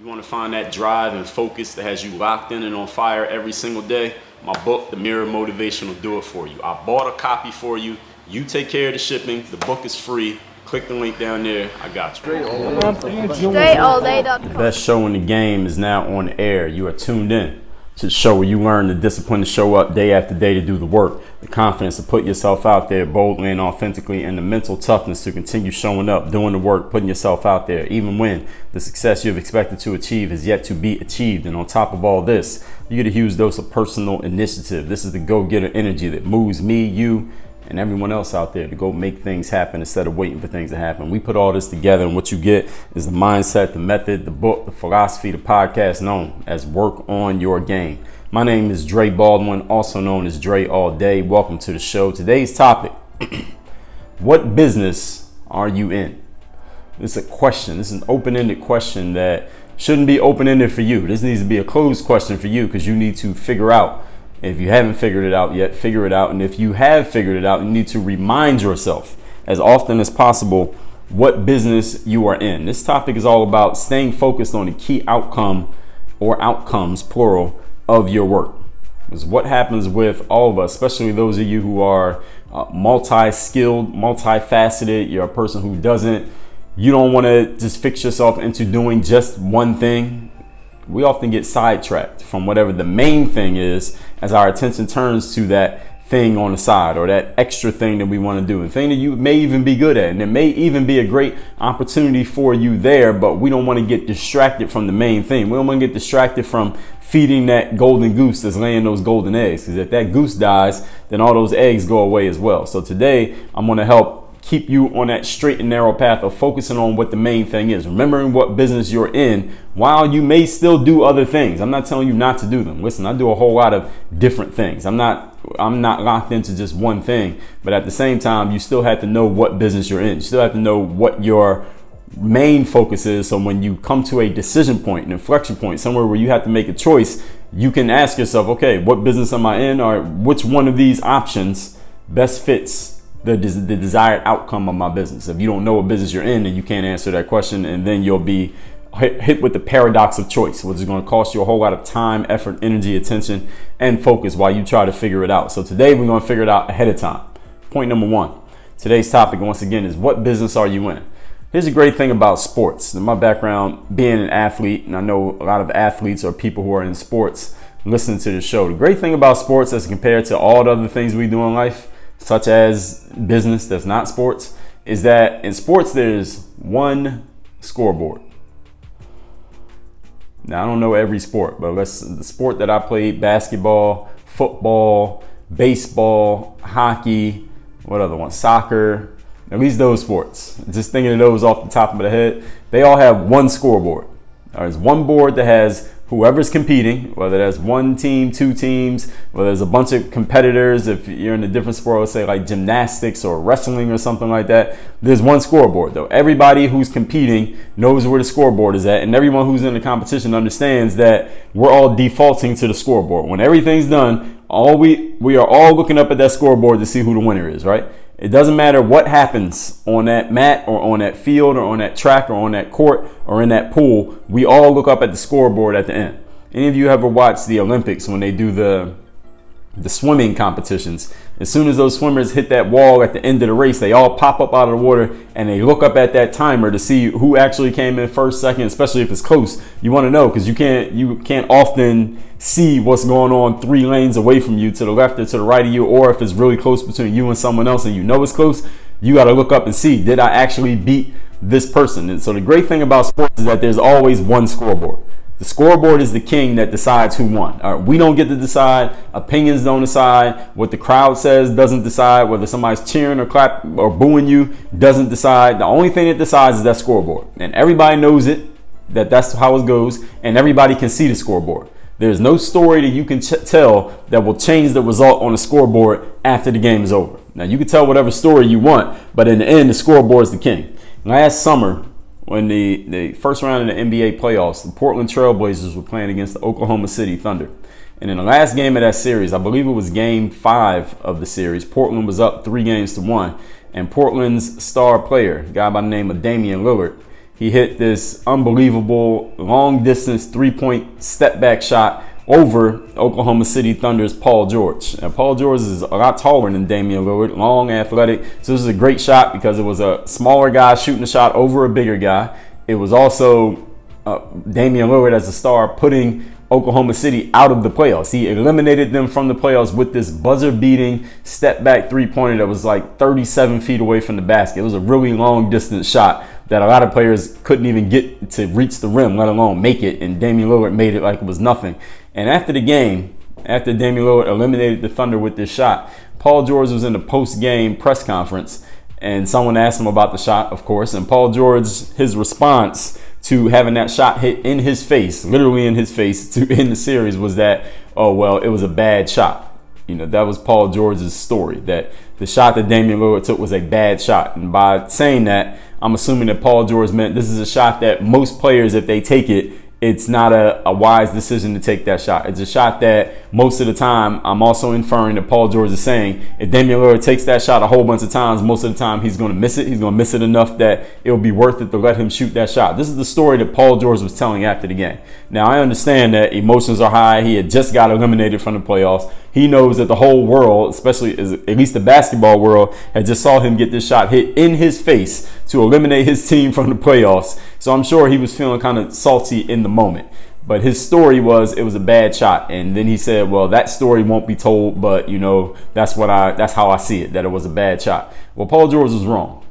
You want to find that drive and focus that has you locked in and on fire every single day? My book, The Mirror Motivation, will do it for you. I bought a copy for you. You take care of the shipping. The book is free. Click the link down there. I got you. DreAllDay.com. The best show in the game is now on air. You are tuned in to the show where you learn the discipline to show up day after day to do the work, the confidence to put yourself out there boldly and authentically, and the mental toughness to continue showing up, doing the work, putting yourself out there, even when the success you've expected to achieve is yet to be achieved. And on top of all this, you get a huge dose of personal initiative. This is the go-getter energy that moves me, you, and everyone else out there to go make things happen instead of waiting for things to happen. We put all this together, and what you get is the mindset, the method, the book, the philosophy, the podcast known as Work on Your Game. My name is Dre Baldwin, also known as Dre All Day. Welcome to the show. Today's topic, what business are you in? This is a question. This is an open-ended question that shouldn't be open-ended for you. This needs to be a closed question for you because you need to figure out. If you haven't figured it out yet, figure it out. And if you have figured it out, you need to remind yourself as often as possible what business you are in. This topic is all about staying focused on the key outcome or outcomes, plural, of your work. Because what happens with all of us, especially those of you who are multi-skilled, multifaceted, you're a person who you don't want to just fix yourself into doing just one thing. We often get sidetracked from whatever the main thing is as our attention turns to that thing on the side or that extra thing that we want to do, and thing that you may even be good at, and it may even be a great opportunity for you there, but we don't want to get distracted from the main thing. We don't want to get distracted from feeding that golden goose that's laying those golden eggs, because if that goose dies, then all those eggs go away as well. So today I'm going to help keep you on that straight and narrow path of focusing on what the main thing is, remembering what business you're in while you may still do other things. I'm not telling you not to do them. Listen, I do a whole lot of different things. I'm not locked into just one thing, but at the same time, you still have to know what business you're in. You still have to know what your main focus is. So when you come to a decision point, an inflection point, somewhere where you have to make a choice, you can ask yourself, okay, what business am I in, or which one of these options best fits the desired outcome of my business? If you don't know what business you're in, then you can't answer that question, and then you'll be hit with the paradox of choice, which is going to cost you a whole lot of time, effort, energy, attention, and focus while you try to figure it out. So today we're going to figure it out ahead of time. Point number one. Today's topic, once again, is what business are you in? Here's a great thing about sports. In my background, being an athlete, and I know a lot of athletes or people who are in sports listening to the show. The great thing about sports as compared to all the other things we do in life, such as business that's not sports, is that in sports there's one scoreboard. Now, I don't know every sport, but the sport that I played, basketball, football, baseball, hockey, what other one? Soccer, at least those sports. Just thinking of those off the top of my head, they all have one scoreboard. There's one board that has whoever's competing, whether that's one team, two teams, whether there's a bunch of competitors. If you're in a different sport, let's say like gymnastics or wrestling or something like that, there's one scoreboard though. Everybody who's competing knows where the scoreboard is at, and everyone who's in the competition understands that we're all defaulting to the scoreboard. When everything's done, we are all looking up at that scoreboard to see who the winner is, right? It doesn't matter what happens on that mat or on that field or on that track or on that court or in that pool. We all look up at the scoreboard at the end. Any of you ever watched the Olympics when they do the swimming competitions? As soon as those swimmers hit that wall at the end of the race, they all pop up out of the water and they look up at that timer to see who actually came in first, second, especially if it's close. You want to know because you can't often see what's going on 3 lanes away from you to the left or to the right of you, or if it's really close between you and someone else and you know it's close, you got to look up and see, did I actually beat this person? And so the great thing about sports is that there's always one scoreboard. The scoreboard is the king that decides who won. All right, we don't get to decide. Opinions don't decide. What the crowd says doesn't decide. Whether somebody's cheering or clapping or booing you doesn't decide. The only thing that decides is that scoreboard. And everybody knows it, that's how it goes. And everybody can see the scoreboard. There's no story that you can tell that will change the result on the scoreboard after the game is over. Now, you can tell whatever story you want, but in the end, the scoreboard is the king. Last summer, when the first round of the NBA playoffs, the Portland Trail Blazers were playing against the Oklahoma City Thunder. And in the last game of that series, I believe it was game 5 of the series, Portland was up 3-1. And Portland's star player, a guy by the name of Damian Lillard, he hit this unbelievable long distance 3-point step back shot over Oklahoma City Thunder's Paul George. Now, Paul George is a lot taller than Damian Lillard, long, athletic. So this is a great shot because it was a smaller guy shooting a shot over a bigger guy. It was also Damian Lillard as a star putting Oklahoma City out of the playoffs. He eliminated them from the playoffs with this buzzer-beating step-back three-pointer that was like 37 feet away from the basket. It was a really long-distance shot that a lot of players couldn't even get to reach the rim, let alone make it, and Damian Lillard made it like it was nothing. And after the game, after Damian Lillard eliminated the Thunder with this shot, Paul George was in the post-game press conference, and someone asked him about the shot, of course, and Paul George, his response to having that shot hit in his face, literally in his face, to end the series was that, oh, well, it was a bad shot. You know, that was Paul George's story, that the shot that Damian Lillard took was a bad shot. And by saying that, I'm assuming that Paul George meant this is a shot that most players, if they take it, it's not a wise decision to take that shot. It's a shot that most of the time, I'm also inferring that Paul George is saying, if Damian Lillard takes that shot a whole bunch of times, most of the time he's going to miss it. He's going to miss it enough that it'll be worth it to let him shoot that shot. This is the story that Paul George was telling after the game. Now, I understand that emotions are high. He had just got eliminated from the playoffs. He knows that the whole world, especially at least the basketball world, had just saw him get this shot hit in his face to eliminate his team from the playoffs. So I'm sure he was feeling kind of salty in the moment. But his story was it was a bad shot. And then he said, well, that story won't be told, but, you know, that's how I see it, that it was a bad shot. Well, Paul George was wrong.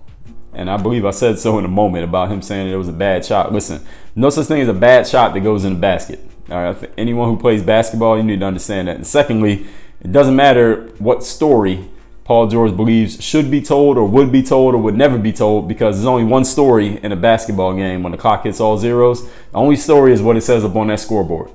And I believe I said so in a moment about him saying it was a bad shot. Listen, no such thing as a bad shot that goes in the basket. All right, anyone who plays basketball, you need to understand that. And secondly, it doesn't matter what story Paul George believes should be told or would be told or would never be told, because there's only one story in a basketball game when the clock hits all zeros. The only story is what it says up on that scoreboard.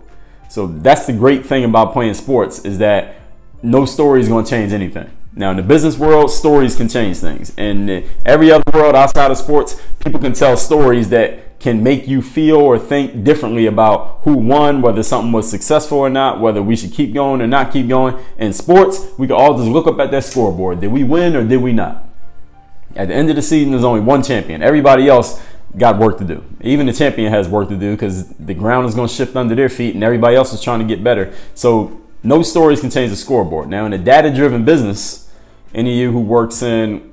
So that's the great thing about playing sports, is that no story is going to change anything. Now, in the business world, stories can change things. In every other world outside of sports, people can tell stories that can make you feel or think differently about who won, whether something was successful or not, whether we should keep going or not keep going. In sports, we can all just look up at that scoreboard. Did we win or did we not? At the end of the season, there's only one champion. Everybody else got work to do. Even the champion has work to do, because the ground is going to shift under their feet and everybody else is trying to get better. So no stories can change the scoreboard. Now, in a data-driven business, any of you who works in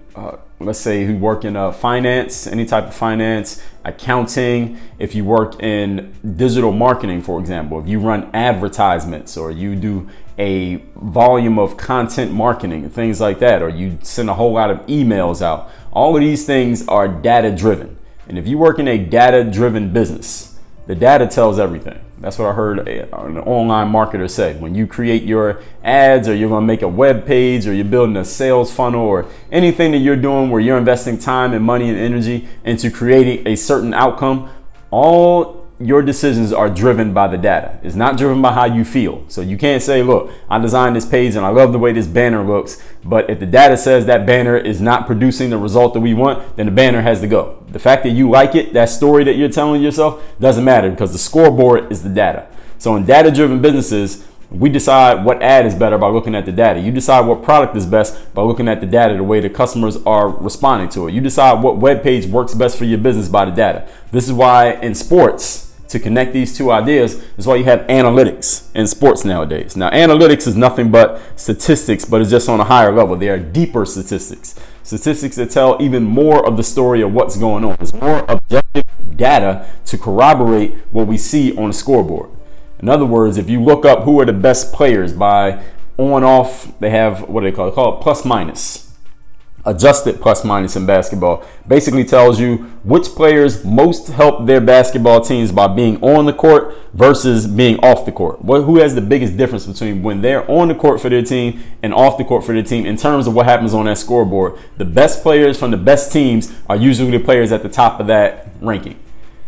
let's say who work in finance, any type of finance, accounting, if you work in digital marketing, for example, if you run advertisements or you do a volume of content marketing and things like that, or you send a whole lot of emails out, all of these things are data driven. And if you work in a data driven business, the data tells everything. That's what I heard an online marketer say. When you create your ads, or you're going to make a web page, or you're building a sales funnel, or anything that you're doing where you're investing time and money and energy into creating a certain outcome, all your decisions are driven by the data. It's not driven by how you feel. So you can't say, look, I designed this page and I love the way this banner looks, but if the data says that banner is not producing the result that we want, then the banner has to go. The fact that you like it, that story that you're telling yourself, doesn't matter, because the scoreboard is the data. So in data-driven businesses, we decide what ad is better by looking at the data. You decide what product is best by looking at the data, the way the customers are responding to it. You decide what web page works best for your business by the data. This is why in sports, to connect these two ideas, is why you have analytics in sports nowadays. Now, analytics is nothing but statistics, but it's just on a higher level. They are deeper statistics. Statistics that tell even more of the story of what's going on. It's more objective data to corroborate what we see on the scoreboard. In other words, if you look up who are the best players by on off, they have what they call it plus minus. Adjusted plus minus in basketball basically tells you which players most help their basketball teams by being on the court versus being off the court. Who has the biggest difference between when they're on the court for their team and off the court for their team in terms of what happens on that scoreboard? The best players from the best teams are usually the players at the top of that ranking.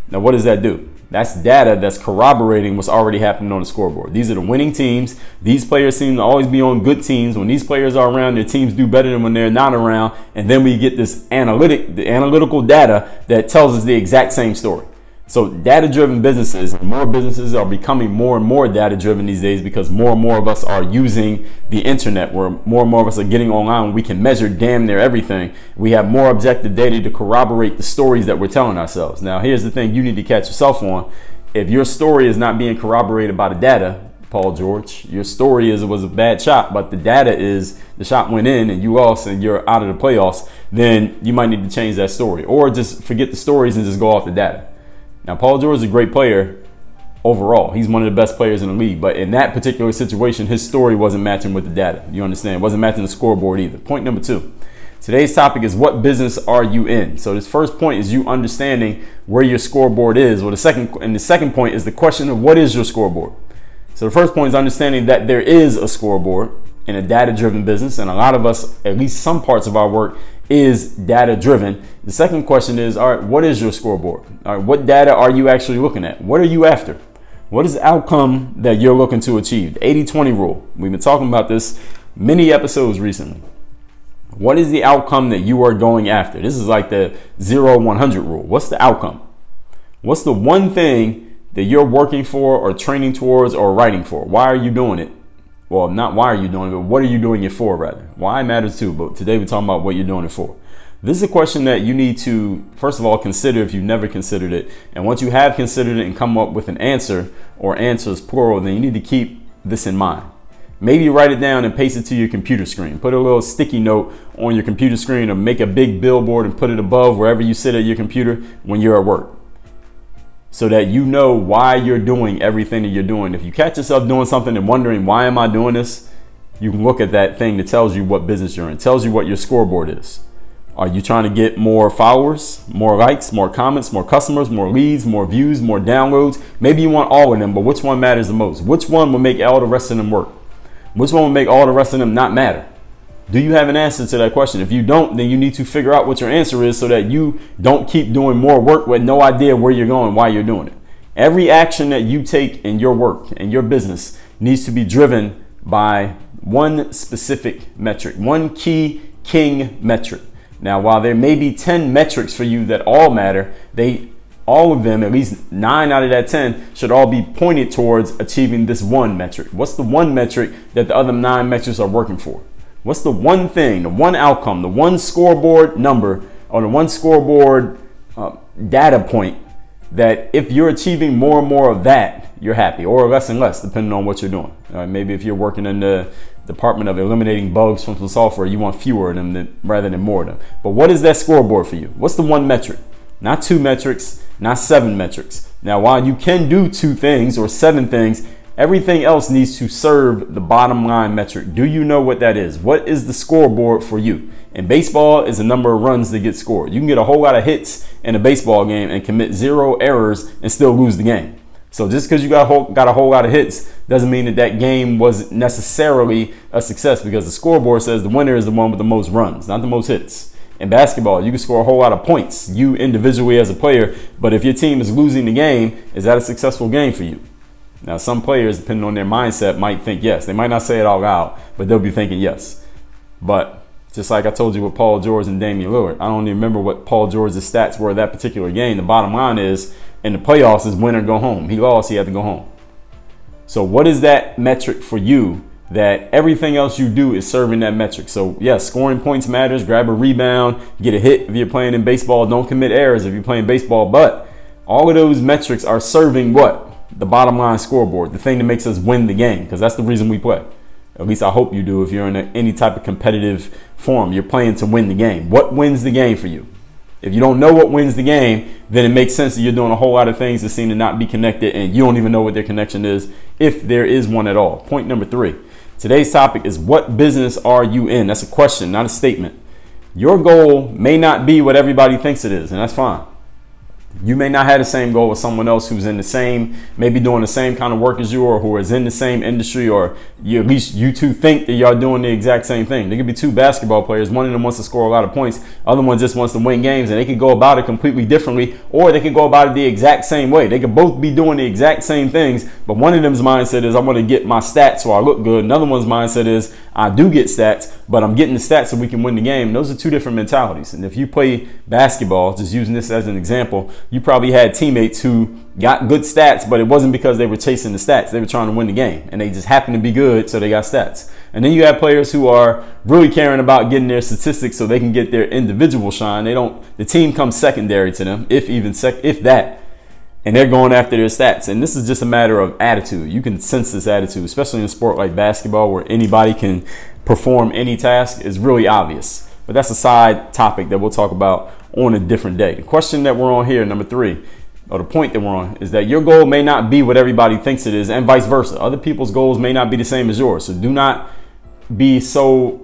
Now, what does that do? That's data that's corroborating what's already happening on the scoreboard. These are the winning teams. These players seem to always be on good teams. When these players are around, their teams do better than when they're not around. And then we get this the analytical data that tells us the exact same story. So data-driven businesses, more businesses are becoming more and more data-driven these days because more and more of us are using the internet, where more and more of us are getting online. We can measure damn near everything. We have more objective data to corroborate the stories that we're telling ourselves. Now, here's the thing you need to catch yourself on. If your story is not being corroborated by the data, Paul George, your story is it was a bad shot, but the data is the shot went in and you lost and you're out of the playoffs, then you might need to change that story, or just forget the stories and just go off the data. Now, Paul George is a great player overall. He's one of the best players in the league. But in that particular situation, his story wasn't matching with the data. You understand? It wasn't matching the scoreboard either. Point number 2. Today's topic is, what business are you in? So this first point is you understanding where your scoreboard is. Well, the second point is the question of what is your scoreboard? So the first point is understanding that there is a scoreboard in a data-driven business. And a lot of us, at least some parts of our work, is data driven. The second question is, all right, what is your scoreboard? All right, what data are you actually looking at? What are you after? What is the outcome that you're looking to achieve? The 80-20 rule. We've been talking about this many episodes recently. What is the outcome that you are going after? This is like the 0-100 rule. What's the outcome? What's the one thing that you're working for or training towards or writing for? Why are you doing it? Well, not why are you doing it, but what are you doing it for, rather? Why matters too, but today we're talking about what you're doing it for. This is a question that you need to, first of all, consider if you've never considered it. And once you have considered it and come up with an answer, or answers plural, then you need to keep this in mind. Maybe write it down and paste it to your computer screen. Put a little sticky note on your computer screen, or make a big billboard and put it above wherever you sit at your computer when you're at work, so that you know why you're doing everything that you're doing. If you catch yourself doing something and wondering, why am I doing this? You can look at that thing that tells you what business you're in, tells you what your scoreboard is. Are you trying to get more followers, more likes, more comments, more customers, more leads, more views, more downloads? Maybe you want all of them, but which one matters the most? Which one will make all the rest of them work? Which one will make all the rest of them not matter? Do you have an answer to that question? If you don't, then you need to figure out what your answer is, so that you don't keep doing more work with no idea where you're going, why you're doing it. Every action that you take in your work and your business needs to be driven by one specific metric, one key king metric. Now, while there may be 10 metrics for you that all matter, all of them, at least 9 out of that 10, should all be pointed towards achieving this one metric. What's the one metric that the other 9 metrics are working for? What's the one thing, the one outcome, the one scoreboard number, or the one scoreboard data point that if you're achieving more and more of that, you're happy, or less and less, depending on what you're doing. Maybe if you're working in the department of eliminating bugs from some software, you want fewer of them rather than more of them. But what is that scoreboard for you? What's the one metric? Not 2 metrics, not 7 metrics. Now, while you can do 2 things or 7 things, everything else needs to serve the bottom line metric. Do you know what that is? What is the scoreboard for you? In baseball, is the number of runs that get scored. You can get a whole lot of hits in a baseball game and commit 0 errors and still lose the game. So just because you got a whole lot of hits doesn't mean that game was necessarily a success, because the scoreboard says the winner is the one with the most runs, not the most hits. In basketball, you can score a whole lot of points, you individually as a player, but if your team is losing the game, is that a successful game for you? Now, some players, depending on their mindset, might think yes. They might not say it all out, but they'll be thinking yes. But just like I told you with Paul George and Damian Lillard, I don't even remember what Paul George's stats were that particular game. The bottom line is, in the playoffs, is win or go home. He lost, he had to go home. So what is that metric for you that everything else you do is serving that metric? So yes, scoring points matters. Grab a rebound, get a hit if you're playing in baseball. Don't commit errors if you're playing baseball. But all of those metrics are serving what? The bottom line scoreboard, the thing that makes us win the game, because that's the reason we play. At least I hope you do. If you're in any type of competitive form, you're playing to win the game. What wins the game for you? If you don't know what wins the game, then it makes sense that you're doing a whole lot of things that seem to not be connected, and you don't even know what their connection is, if there is one at all. Point number 3. Today's topic is, what business are you in? That's a question, not a statement. Your goal may not be what everybody thinks it is, and that's fine. You may not have the same goal as someone else who's in the same, maybe doing the same kind of work as you, or who is in the same industry, or at least you two think that y'all doing the exact same thing. There could be 2 basketball players. One of them wants to score a lot of points. Other one just wants to win games, and they could go about it completely differently, or they could go about it the exact same way. They could both be doing the exact same things, but one of them's mindset is, I want to get my stats so I look good. Another one's mindset is, I do get stats, but I'm getting the stats so we can win the game. Those are two different mentalities. And if you play basketball, just using this as an example, you probably had teammates who got good stats, but it wasn't because they were chasing the stats. They were trying to win the game, and they just happened to be good, so they got stats. And then you have players who are really caring about getting their statistics so they can get their individual shine. The team comes secondary to them, if that. And they're going after their stats. And this is just a matter of attitude. You can sense this attitude, especially in a sport like basketball where anybody can perform any task. Is really obvious. But that's a side topic that we'll talk about on a different day. The question that we're on here, number 3, or the point that we're on, is that your goal may not be what everybody thinks it is, and vice versa. Other people's goals may not be the same as yours. So do not be so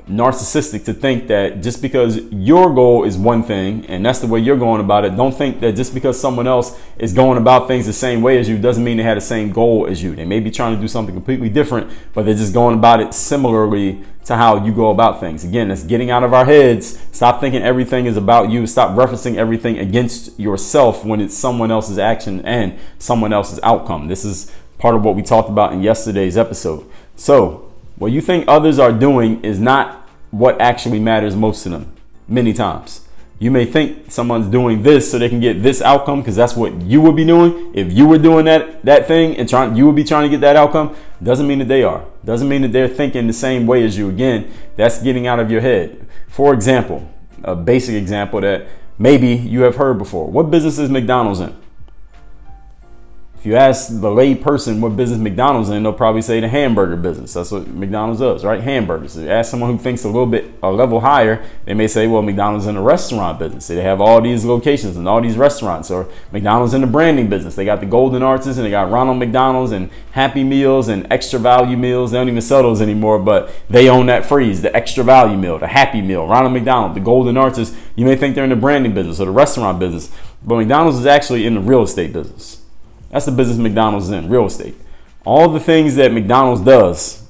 narcissistic to think that just because your goal is one thing and that's the way you're going about it, don't think that just because someone else is going about things the same way as you doesn't mean they had the same goal as you. They may be trying to do something completely different, but they're just going about it similarly to how you go about things. Again, that's getting out of our heads. Stop thinking everything is about you. Stop referencing everything against yourself when it's someone else's action and someone else's outcome. This is part of what we talked about in yesterday's episode. So what you think others are doing is not what actually matters most to them many times. You may think someone's doing this so they can get this outcome because that's what you would be doing. If you were doing that thing and you would be trying to get that outcome, doesn't mean that they are. Doesn't mean that they're thinking the same way as you. Again, that's getting out of your head. For example, a basic example that maybe you have heard before. What business is McDonald's in? If you ask the lay person what business McDonald's in, they'll probably say the hamburger business. That's what McDonald's does, right? Hamburgers. If you ask someone who thinks a level higher, they may say, well, McDonald's in the restaurant business. They have all these locations and all these restaurants. Or McDonald's in the branding business. They got the Golden Arches and they got Ronald McDonald's and Happy Meals and Extra Value Meals. They don't even sell those anymore, but they own that phrase, the Extra Value Meal, the Happy Meal, Ronald McDonald, the Golden Arches. You may think they're in the branding business or the restaurant business, but McDonald's is actually in the real estate business. That's the business McDonald's is in, real estate. All the things that McDonald's does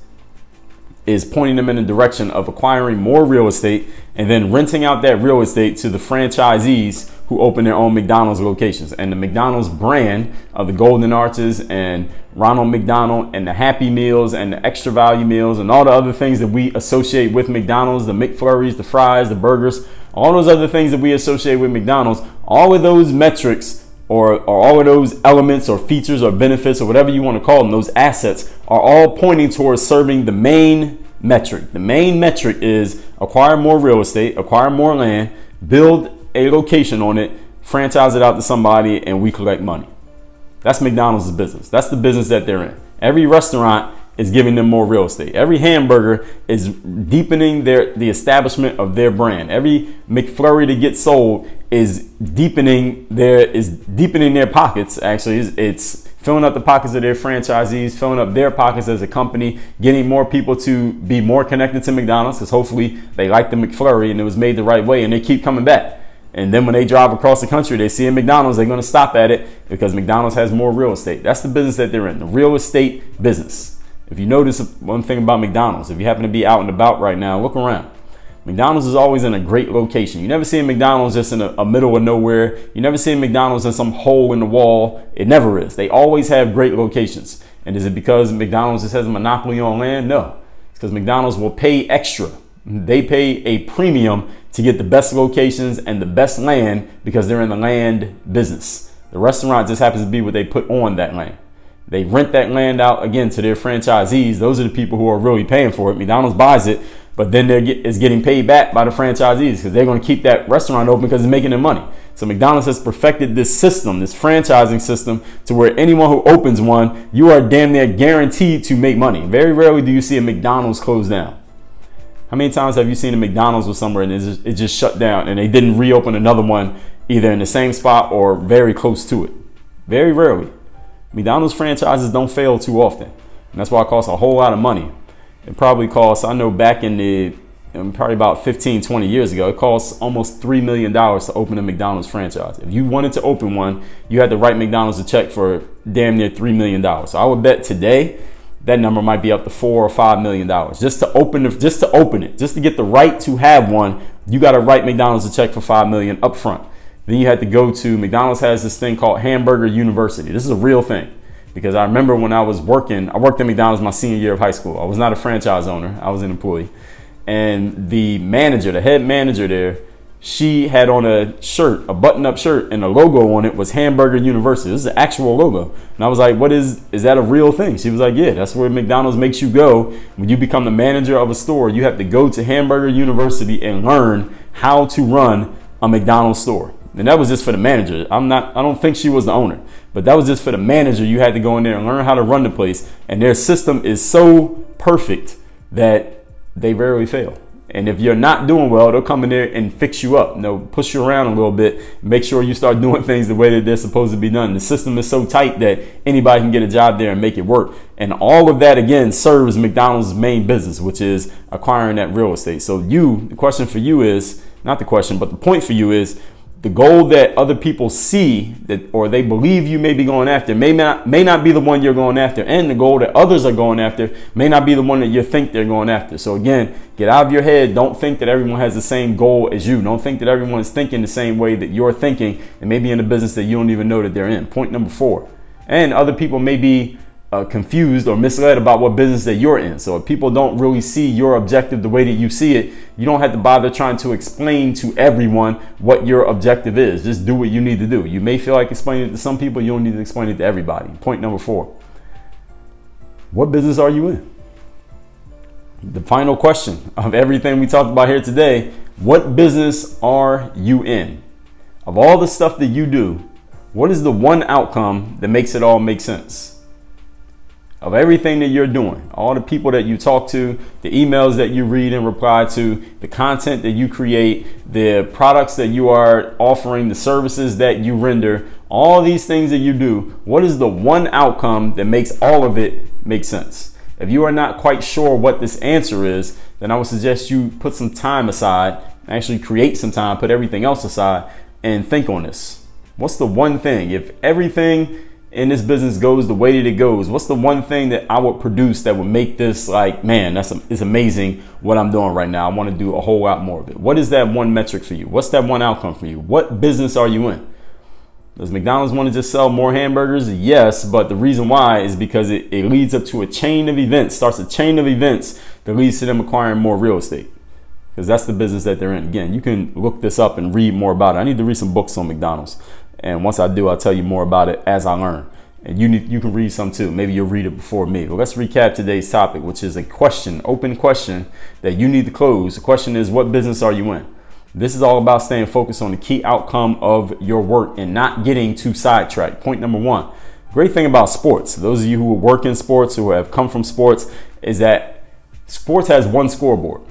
is pointing them in the direction of acquiring more real estate and then renting out that real estate to the franchisees who open their own McDonald's locations. And the McDonald's brand of the Golden Arches and Ronald McDonald and the Happy Meals and the Extra Value Meals and all the other things that we associate with McDonald's, the McFlurries, the fries, the burgers, all those other things that we associate with McDonald's, all of those metrics or all of those elements or features or benefits or whatever you want to call them, those assets are all pointing towards serving the main metric. The main metric is acquire more real estate, acquire more land, build a location on it, franchise it out to somebody, and we collect money. That's McDonald's business. That's the business that they're in. Every restaurant is giving them more real estate. Every hamburger is deepening the establishment of their brand. Every McFlurry that gets sold is deepening their pockets. Actually, it's filling up the pockets of their franchisees, filling up their pockets as a company, getting more people to be more connected to McDonald's because hopefully they like the McFlurry and it was made the right way and they keep coming back. And then when they drive across the country, they see a McDonald's, they're going to stop at it because McDonald's has more real estate. That's the business that they're in, the real estate business. If you notice one thing about McDonald's, if you happen to be out and about right now, look around. McDonald's is always in a great location. You never see a McDonald's just in a middle of nowhere. You never see a McDonald's in some hole in the wall. It never is. They always have great locations. And is it because McDonald's just has a monopoly on land? No. It's because McDonald's will pay extra. They pay a premium to get the best locations and the best land because they're in the land business. The restaurant just happens to be what they put on that land. They rent that land out again to their franchisees. Those are the people who are really paying for it. McDonald's buys it, but then it's getting paid back by the franchisees because they're going to keep that restaurant open because it's making them money. So McDonald's has perfected this system, this franchising system, to where anyone who opens one, you are damn near guaranteed to make money. Very rarely do you see a McDonald's close down. How many times have you seen a McDonald's with somewhere and it just shut down and they didn't reopen another one either in the same spot or very close to it? Very rarely. McDonald's franchises don't fail too often. And that's why it costs a whole lot of money. It probably costs, I know back in probably about 15, 20 years ago, it costs almost $3 million to open a McDonald's franchise. If you wanted to open one, you had to write McDonald's a check for damn near $3 million. So I would bet today that number might be up to $4 or $5 million. Just to open it, just to get the right to have one, you got to write McDonald's a check for $5 million up front. Then you had to go to McDonald's has this thing called Hamburger University. This is a real thing. Because I remember when I worked at McDonald's my senior year of high school. I was not a franchise owner. I was an employee. And the head manager there, she had on a button-up shirt, and the logo on it was Hamburger University. This is the actual logo. And I was like, is that a real thing? She was like, yeah, that's where McDonald's makes you go. When you become the manager of a store, you have to go to Hamburger University and learn how to run a McDonald's store. And that was just for the manager. I don't think she was the owner, but that was just for the manager. You had to go in there and learn how to run the place. And their system is so perfect that they rarely fail. And if you're not doing well, they'll come in there and fix you up. They'll push you around a little bit, make sure you start doing things the way that they're supposed to be done. The system is so tight that anybody can get a job there and make it work. And all of that, again, serves McDonald's main business, which is acquiring that real estate. So the question for you is, not the question, but the point for you is, the goal that other people see or they believe you may be going after may not be the one you're going after, and the goal that others are going after may not be the one that you think they're going after. So again, get out of your head. Don't think that everyone has the same goal as you. Don't think that everyone is thinking the same way that you're thinking, and maybe in a business that you don't even know that they're in. Point number 4. And other people may be confused or misled about what business that you're in. So if people don't really see your objective the way that you see it, you don't have to bother trying to explain to everyone what your objective is. Just do what you need to do. You may feel like explaining it to some people. You don't need to explain it to everybody. Point number 4. What business are you in? The final question of everything we talked about here today: what business are you in? Of all the stuff that you do, what is the one outcome that makes it all make sense? Of everything that you're doing, all the people that you talk to, the emails that you read and reply to, the content that you create, the products that you are offering, the services that you render, all these things that you do, what is the one outcome that makes all of it make sense? If you are not quite sure what this answer is, then I would suggest you put some time aside, actually create some time, put everything else aside, and think on this. What's the one thing? If everything in this business goes the way that it goes, what's the one thing that I would produce that would make this like, man, it's amazing what I'm doing right now. I want to do a whole lot more of it. What is that one metric for you? What's that one outcome for you? What business are you in? Does McDonald's want to just sell more hamburgers? Yes, but the reason why is because it leads up to a chain of events, starts a chain of events that leads to them acquiring more real estate. Because that's the business that they're in. Again, you can look this up and read more about it. I need to read some books on McDonald's. And once I do, I'll tell you more about it as I learn. And you can read some too. Maybe you'll read it before me. But let's recap today's topic, which is a question, open question that you need to close. The question is, what business are you in? This is all about staying focused on the key outcome of your work and not getting too sidetracked. Point number 1. Great thing about sports, those of you who work in sports, who have come from sports, is that sports has one scoreboard.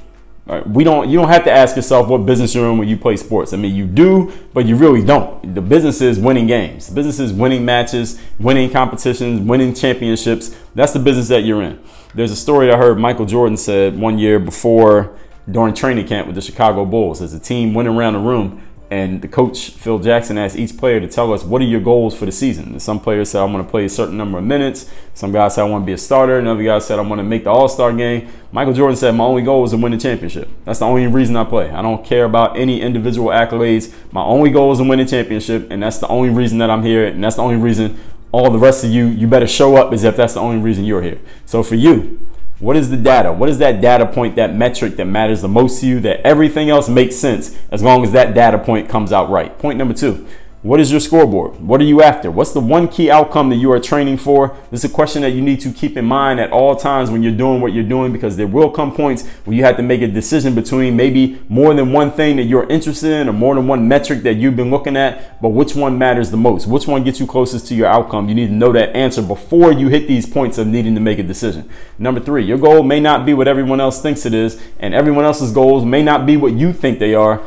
Right? You don't have to ask yourself what business you're in when you play sports. I mean, you do, but you really don't. The business is winning games. The business is winning matches, winning competitions, winning championships. That's the business that you're in. There's a story I heard Michael Jordan said one year during training camp with the Chicago Bulls, as the team went around the room and the coach, Phil Jackson, asked each player to tell us, what are your goals for the season? And some players said, I want to play a certain number of minutes. Some guys said, I want to be a starter. Another guy said, I want to make the All-Star game. Michael Jordan said, my only goal is to win the championship. That's the only reason I play. I don't care about any individual accolades. My only goal is to win the championship, and that's the only reason that I'm here, and that's the only reason all the rest of you better show up, as if that's the only reason you're here. So for you, what is the data? What is that data point, that metric that matters the most to you, that everything else makes sense as long as that data point comes out right? Point number 2. What is your scoreboard? What are you after? What's the one key outcome that you are training for? This is a question that you need to keep in mind at all times when you're doing what you're doing, because there will come points where you have to make a decision between maybe more than one thing that you're interested in or more than one metric that you've been looking at, but which one matters the most? Which one gets you closest to your outcome? You need to know that answer before you hit these points of needing to make a decision. Number 3, your goal may not be what everyone else thinks it is, and everyone else's goals may not be what you think they are.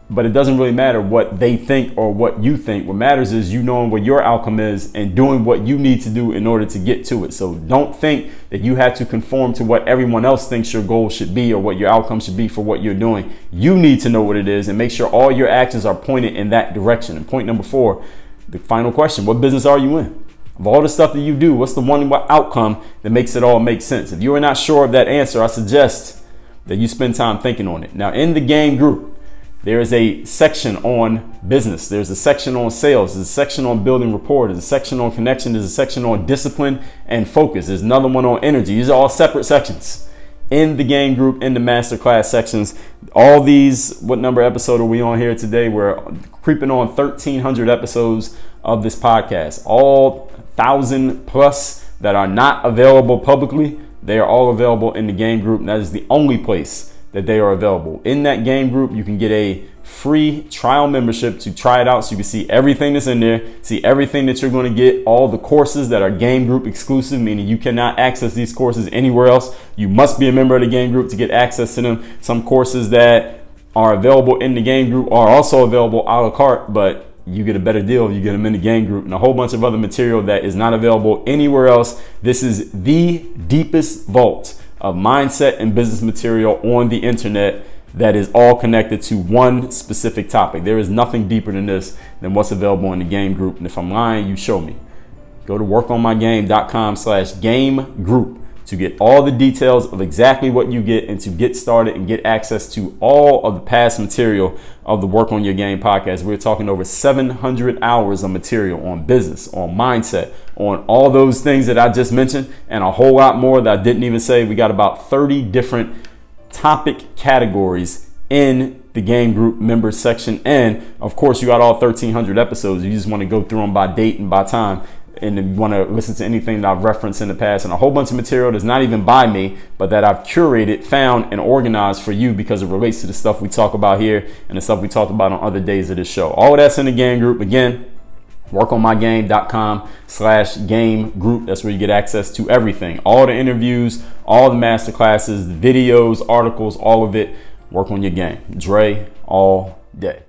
But it doesn't really matter what they think or what you think. What matters is you knowing what your outcome is and doing what you need to do in order to get to it. So don't think that you have to conform to what everyone else thinks your goal should be or what your outcome should be for what you're doing. You need to know what it is and make sure all your actions are pointed in that direction. And point number 4, the final question: what business are you in? Of all the stuff that you do, what's the one outcome that makes it all make sense? If you are not sure of that answer, I suggest that you spend time thinking on it. Now, in the game group, There is a section on business. There's a section on sales. There's a section on building rapport. There's a section on connection. There's a section on discipline and focus. There's another one on energy. These are all separate sections in the game group, in the masterclass sections. All these, what number episode are we on here today? We're creeping on 1,300 episodes of this podcast. All 1,000 plus that are not available publicly, they are all available in the game group. And that is the only place that they are available. In that game group, you can get a free trial membership to try it out so you can see everything that's in there, see everything that you're going to get, all the courses that are game group exclusive, meaning you cannot access these courses anywhere else. You must be a member of the game group to get access to them. Some courses that are available in the game group are also available a la carte, but you get a better deal if you get them in the game group, and a whole bunch of other material that is not available anywhere else. This is the deepest vault of mindset and business material on the internet that is all connected to one specific topic. There is nothing deeper than this than what's available in the game group. And if I'm lying, you show me. Go to workonmygame.com/game group to get all the details of exactly what you get and to get started and get access to all of the past material of the Work on Your Game podcast. We're talking over 700 hours of material on business, on mindset, on all those things that I just mentioned, and a whole lot more that I didn't even say. We got about 30 different topic categories in the game group members section. And of course, you got all 1,300 episodes. You just want to go through them by date and by time. And if you want to listen to anything that I've referenced in the past, and a whole bunch of material that's not even by me, but that I've curated, found, and organized for you because it relates to the stuff we talk about here and the stuff we talked about on other days of this show. All of that's in the game group. Again, workonmygame.com/game group. That's where you get access to everything. All the interviews, all the masterclasses, the videos, articles, all of it. Work on your game. Dre all day.